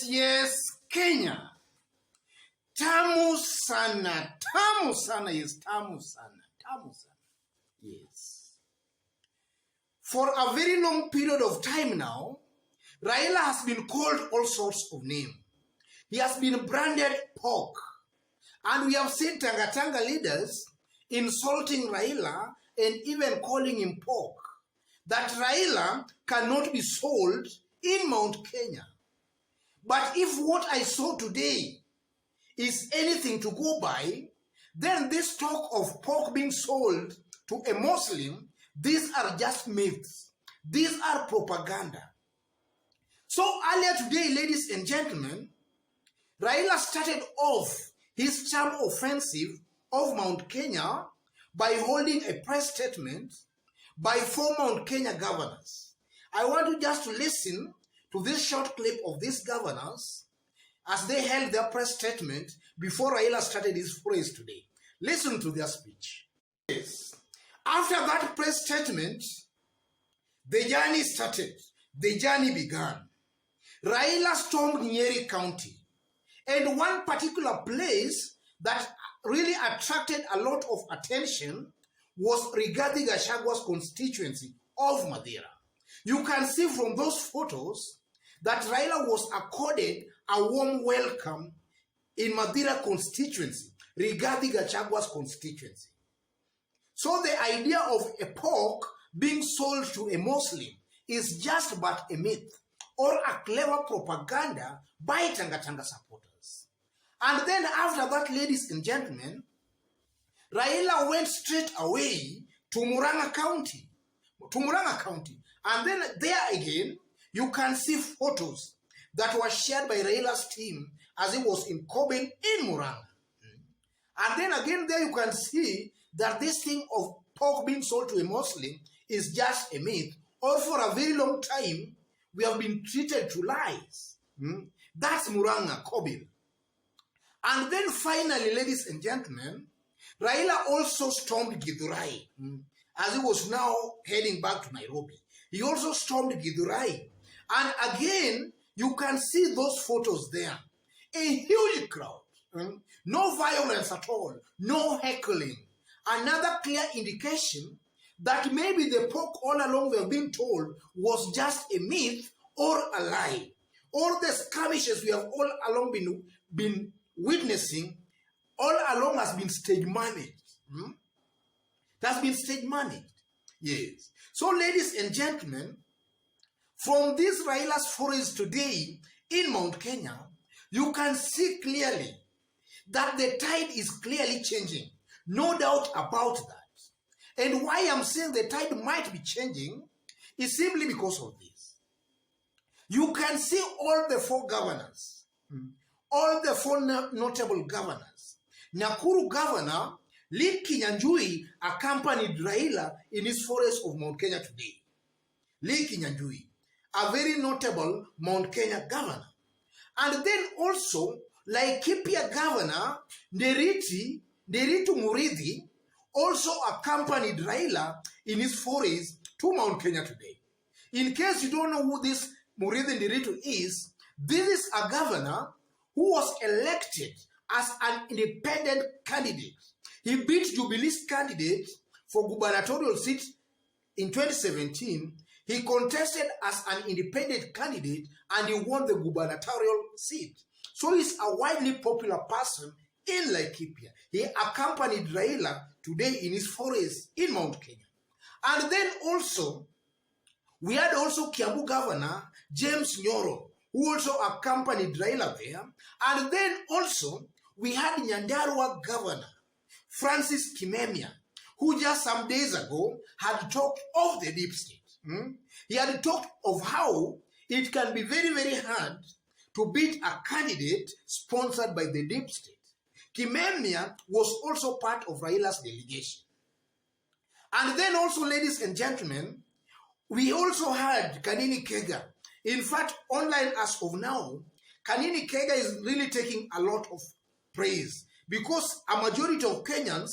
Yes, Kenya. Tamu sana, yes, tamu sana. Yes. For a very long period of time now, Raila has been called all sorts of names. He has been branded pork. And we have seen Tangatanga leaders insulting Raila and even calling him pork. That Raila cannot be sold in Mount Kenya. But if what I saw today is anything to go by, then this talk of pork being sold to a Muslim, these are just myths. These are propaganda. So earlier today, ladies and gentlemen, Raila started off his charm offensive of Mount Kenya by holding a press statement by 4 Mount Kenya governors. I want you just to listen to this short clip of these governors as they held their press statement before Raila started his phrase today. Listen to their speech. Yes. After that press statement, the journey started. The journey began. Raila stormed Nyeri County. And one particular place that really attracted a lot of attention was regarding Gachagwa's constituency of Madeira. You can see from those photos that Raila was accorded a warm welcome in Madeira constituency regarding Gachagwa's constituency. So the idea of a pork being sold to a Muslim is just but a myth or a clever propaganda by Tangatanga supporters. And then after that, ladies and gentlemen, Raila went straight away to Murang'a County. And then there again, you can see photos that were shared by Raila's team as he was in Koben in Murang'a. And then again there you can see that this thing of pork being sold to a Muslim is just a myth, or for a very long time, we have been treated to lies. That's Murang'a, Koben. And then finally, ladies and gentlemen, Raila also stormed Githurai as he was now heading back to Nairobi. He also stormed Githurai. And again, you can see those photos there. A huge crowd. No violence at all. No heckling. Another clear indication that maybe the pork all along we have been told was just a myth or a lie. All the skirmishes we have all along been witnessing all along has been stage managed. It has been stage managed. Yes. So, ladies and gentlemen, from this Raila's forays today in Mount Kenya, you can see clearly that the tide is clearly changing. No doubt about that. And why I'm saying the tide might be changing is simply because of this. You can see all the 4 governors, all the 4 notable governors. Nakuru governor, Lee Kinyanjui, accompanied Raila in his forays of Mount Kenya today. Lee Kinyanjui, a very notable Mount Kenya governor. And then also, Laikipia governor, Nderitu Murithi, also accompanied Raila in his forays to Mount Kenya today. In case you don't know who this Murithi Nderitu is, this is a governor who was elected as an independent candidate. He beat Jubilee's candidate for gubernatorial seat in 2017. He contested as an independent candidate and he won the gubernatorial seat. So he's a widely popular person in Laikipia. He accompanied Raila today in his forays in Mount Kenya. And then also, we had also Kiambu Governor James Nyoro, who also accompanied Raila there. And then also, we had Nyandarua Governor Francis Kimemia, who just some days ago had talked of the deep state. He had talked of how it can be very, very hard to beat a candidate sponsored by the deep state. Kimemia was also part of Raila's delegation. And then also, ladies and gentlemen, we also had Kanini Kega. In fact, online as of now, Kanini Kega is really taking a lot of praise because a majority of Kenyans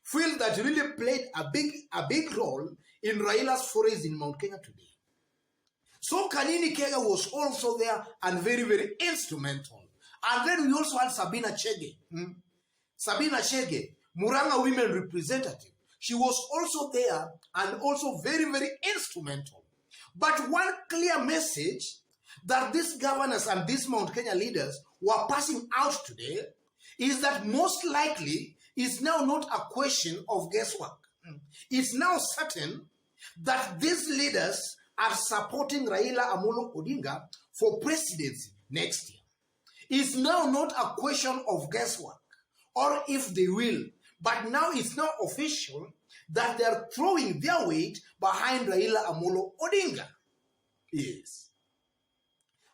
feel that he really played a big role in Raila's forays in Mount Kenya today. So Kanini Kega was also there and very, very instrumental. And then we also had Sabina Chege. Sabina Chege, Muranga women representative. She was also there and also very, very instrumental. But one clear message that these governors and these Mount Kenya leaders were passing out today is that most likely is now not a question of guesswork. It's now certain that these leaders are supporting Raila Amolo Odinga for presidency next year. It's now not a question of guesswork or if they will, but now it's now official that they are throwing their weight behind Raila Amolo Odinga. Yes.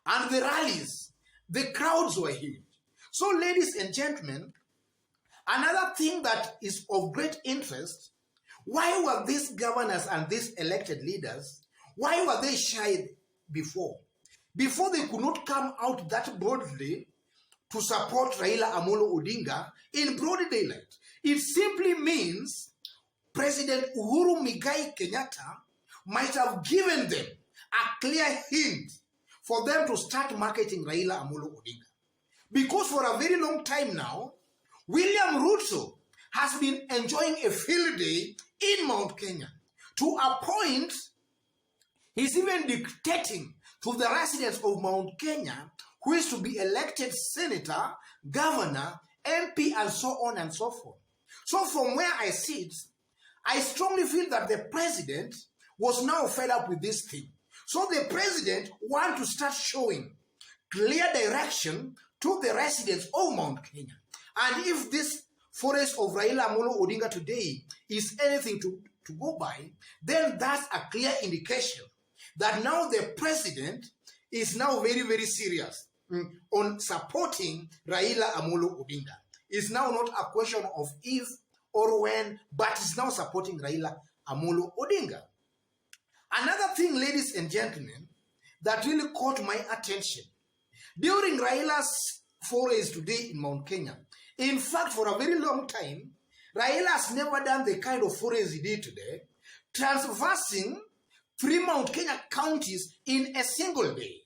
And the rallies, the crowds were huge. So, ladies and gentlemen, another thing that is of great interest, why were these governors and these elected leaders, why were they shy before? Before they could not come out that boldly to support Raila Amolo Odinga in broad daylight. It simply means President Uhuru Muigai Kenyatta might have given them a clear hint for them to start marketing Raila Amolo Odinga. Because for a very long time now, William Ruto has been enjoying a field day in Mount Kenya. To a point, he's even dictating to the residents of Mount Kenya who is to be elected senator, governor, MP, and so on and so forth. So from where I sit, I strongly feel that the president was now fed up with this thing. So the president wants to start showing clear direction to the residents of Mount Kenya. And if this forest of Raila Amolo Odinga today is anything to go by, then that's a clear indication that now the president is now very, very serious on supporting Raila Amolo Odinga. It's now not a question of if or when, but it's now supporting Raila Amolo Odinga. Another thing, ladies and gentlemen, that really caught my attention during Raila's forays today in Mount Kenya. In fact, for a very long time, Raila has never done the kind of forays he did today, traversing 3 Mount Kenya counties in a single day.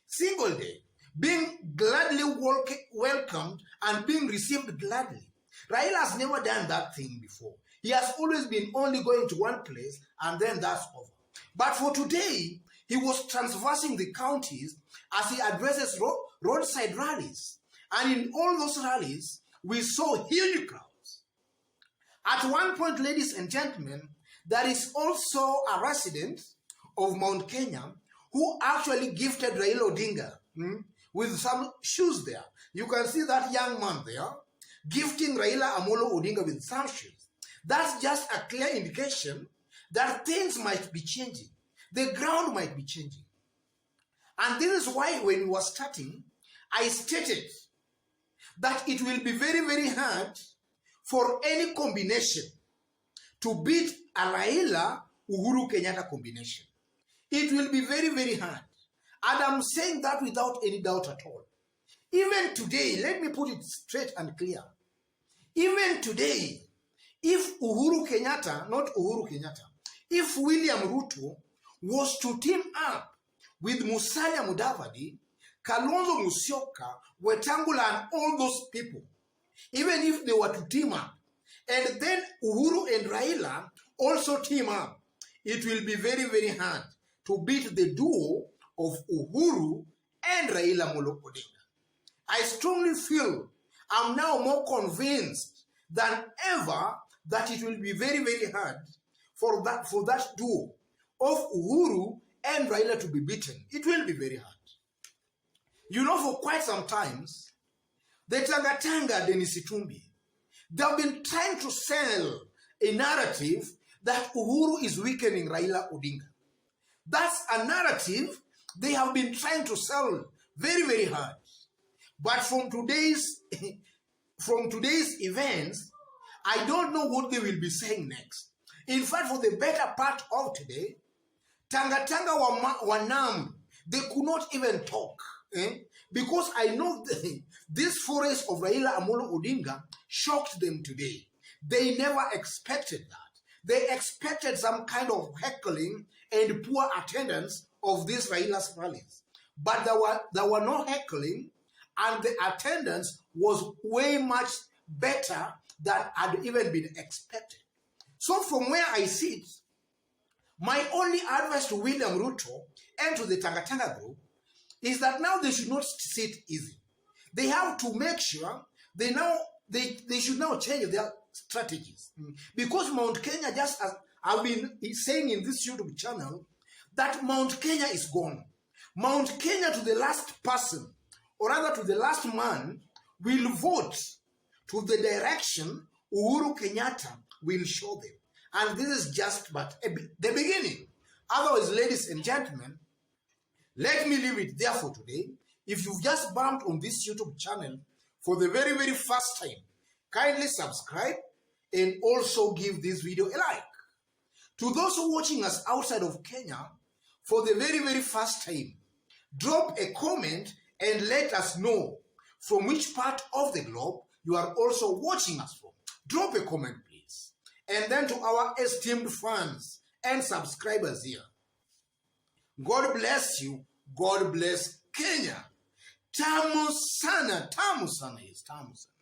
Single day. Being gladly welcomed and being received gladly. Raila has never done that thing before. He has always been only going to one place and then that's over. But for today, he was traversing the counties as he addresses roadside rallies. And in all those rallies, we saw huge crowds. At one point, ladies and gentlemen, there is also a resident of Mount Kenya who actually gifted Raila Odinga with some shoes there. You can see that young man there gifting Raila Amolo Odinga with some shoes. That's just a clear indication that things might be changing. The ground might be changing. And this is why when we were starting, I stated that it will be very, very hard for any combination to beat a Raila Uhuru Kenyatta combination. It will be very, very hard. And I'm saying that without any doubt at all. Even today, let me put it straight and clear. Even today, if Uhuru Kenyatta, not Uhuru Kenyatta, if William Ruto was to team up with Musalia Mudavadi, Kalonzo Musyoka, Wetangula, and all those people, even if they were to team up, and then Uhuru and Raila also team up, it will be very, very hard to beat the duo of Uhuru and Raila Amolo Odinga. I strongly feel, I'm now more convinced than ever that it will be very, very hard for that duo of Uhuru and Raila to be beaten. It will be very hard. You know, for quite some times, the Tangatanga Denisitumbi, they've been trying to sell a narrative that Uhuru is weakening Raila Odinga. That's a narrative they have been trying to sell very, very hard. But from today's events, I don't know what they will be saying next. In fact, for the better part of today, Tangatanga were numb. They could not even talk. Because I know this forest of Raila Amolo Odinga shocked them today. They never expected that. They expected some kind of heckling and poor attendance of these Raila's rallies. But there were no heckling, and the attendance was way much better than had even been expected. So from where I sit, my only advice to William Ruto and to the Tangatanga group is that now they should not sit easy. They have to make sure they should now change their strategies. Because Mount Kenya, just as I've been saying in this YouTube channel, that Mount Kenya is gone. Mount Kenya, to the last person, or rather to the last man, will vote to the direction Uhuru Kenyatta will show them. And this is just but the beginning. Otherwise, ladies and gentlemen, let me leave it there for today. If you've just bumped on this YouTube channel for the very, very first time, kindly subscribe and also give this video a like. To those who are watching us outside of Kenya for the very, very first time, drop a comment and let us know from which part of the globe you are also watching us from. Drop a comment, please. And then to our esteemed fans and subscribers here, God bless you. God bless Kenya. Tamu sana, yes, tamu sana.